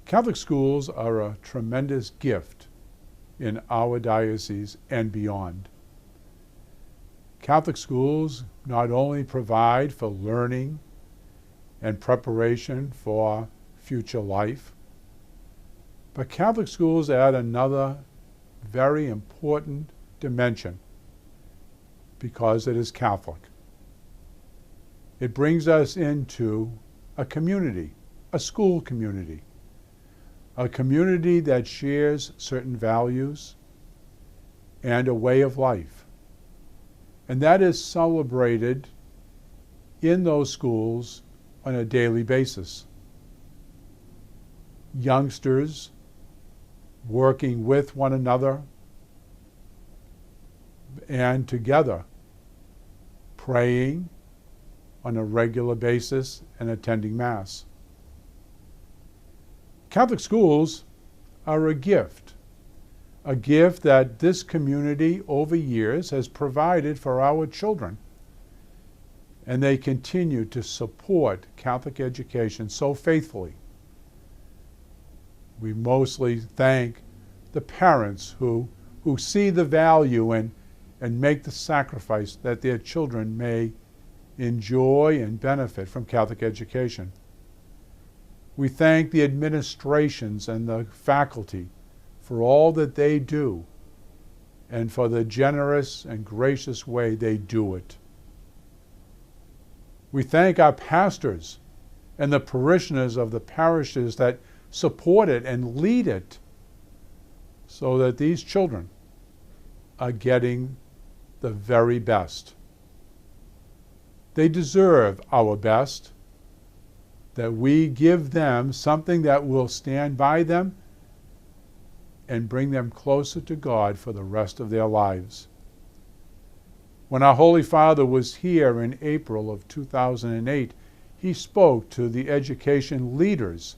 Catholic schools are a tremendous gift in our diocese and beyond. Catholic schools not only provide for learning and preparation for future life, but Catholic schools add another very important dimension because it is Catholic. It brings us into a community, a school community, a community that shares certain values and a way of life. And that is celebrated in those schools on a daily basis. Youngsters working with one another and together, praying on a regular basis and attending Mass. Catholic schools are a gift that this community over years has provided for our children. And they continue to support Catholic education so faithfully. We mostly thank the parents who see the value and make the sacrifice that their children may enjoy and benefit from Catholic education. We thank the administrations and the faculty for all that they do and for the generous and gracious way they do it. We thank our pastors and the parishioners of the parishes that support it and lead it so that these children are getting the very best. They deserve our best, that we give them something that will stand by them and bring them closer to God for the rest of their lives. When our Holy Father was here in April of 2008, he spoke to the education leaders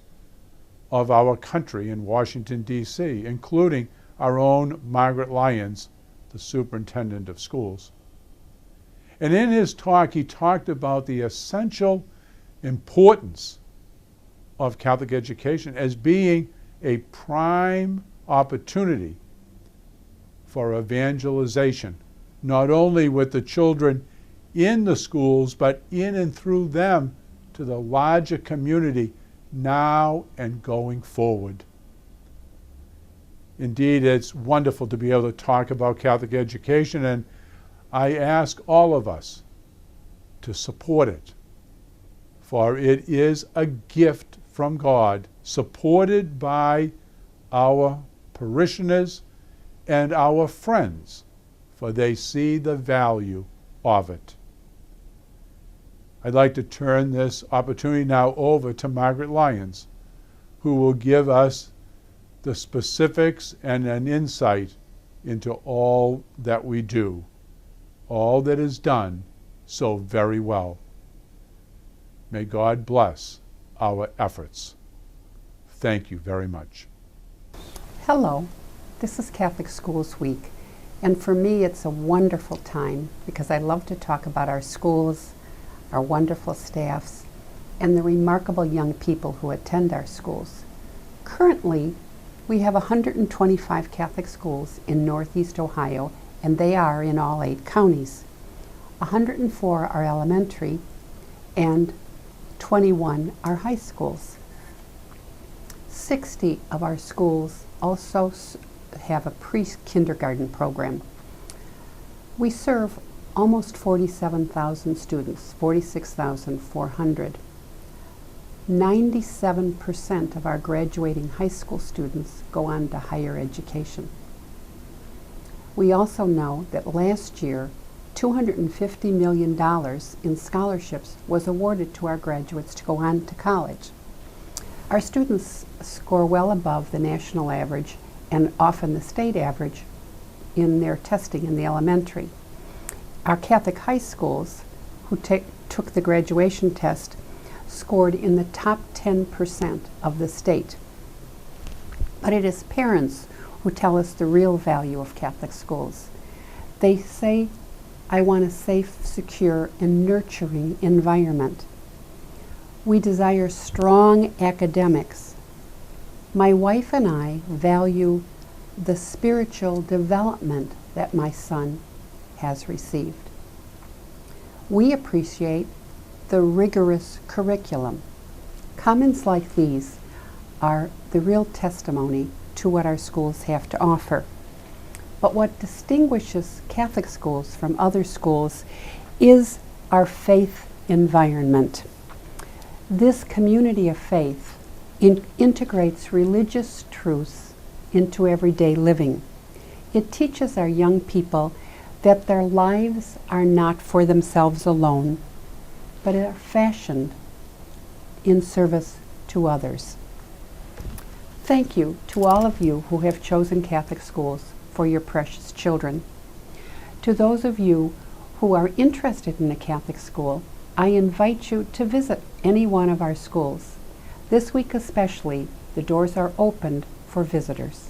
of our country in Washington, D.C., including our own Margaret Lyons, the Superintendent of Schools. And in his talk, he talked about the essential importance of Catholic education as being a prime opportunity for evangelization, not only with the children in the schools, but in and through them to the larger community now and going forward. Indeed, it's wonderful to be able to talk about Catholic education, and I ask all of us to support it, for it is a gift from God, supported by our parishioners and our friends, for they see the value of it. I'd like to turn this opportunity now over to Margaret Lyons, who will give us the specifics and an insight into all that we do, all that is done so very well. May God bless our efforts. Thank you very much. Hello, this is Catholic Schools Week, and for me it's a wonderful time because I love to talk about our schools, our wonderful staffs, and the remarkable young people who attend our schools. Currently, we have 125 Catholic schools in Northeast Ohio, and they are in all 8 counties. 104 are elementary, and 21 are high schools. 60 of our schools also have a pre-kindergarten program. We serve almost 47,000 students, 46,400. 97% of our graduating high school students go on to higher education. We also know that last year, $250 million in scholarships was awarded to our graduates to go on to college. Our students score well above the national average and often the state average in their testing in the elementary. Our Catholic high schools, who took the graduation test, scored in the top 10% of the state. But it is parents who tell us the real value of Catholic schools. They say, I want a safe, secure, and nurturing environment. We desire strong academics, My wife and I value the spiritual development that my son has received. We appreciate the rigorous curriculum. Comments like these are the real testimony to what our schools have to offer. But what distinguishes Catholic schools from other schools is our faith environment. This community of faith integrates religious truths into everyday living. It teaches our young people that their lives are not for themselves alone, but are fashioned in service to others. Thank you to all of you who have chosen Catholic schools for your precious children. To those of you who are interested in a Catholic school, I invite you to visit any one of our schools. This week especially, the doors are opened for visitors.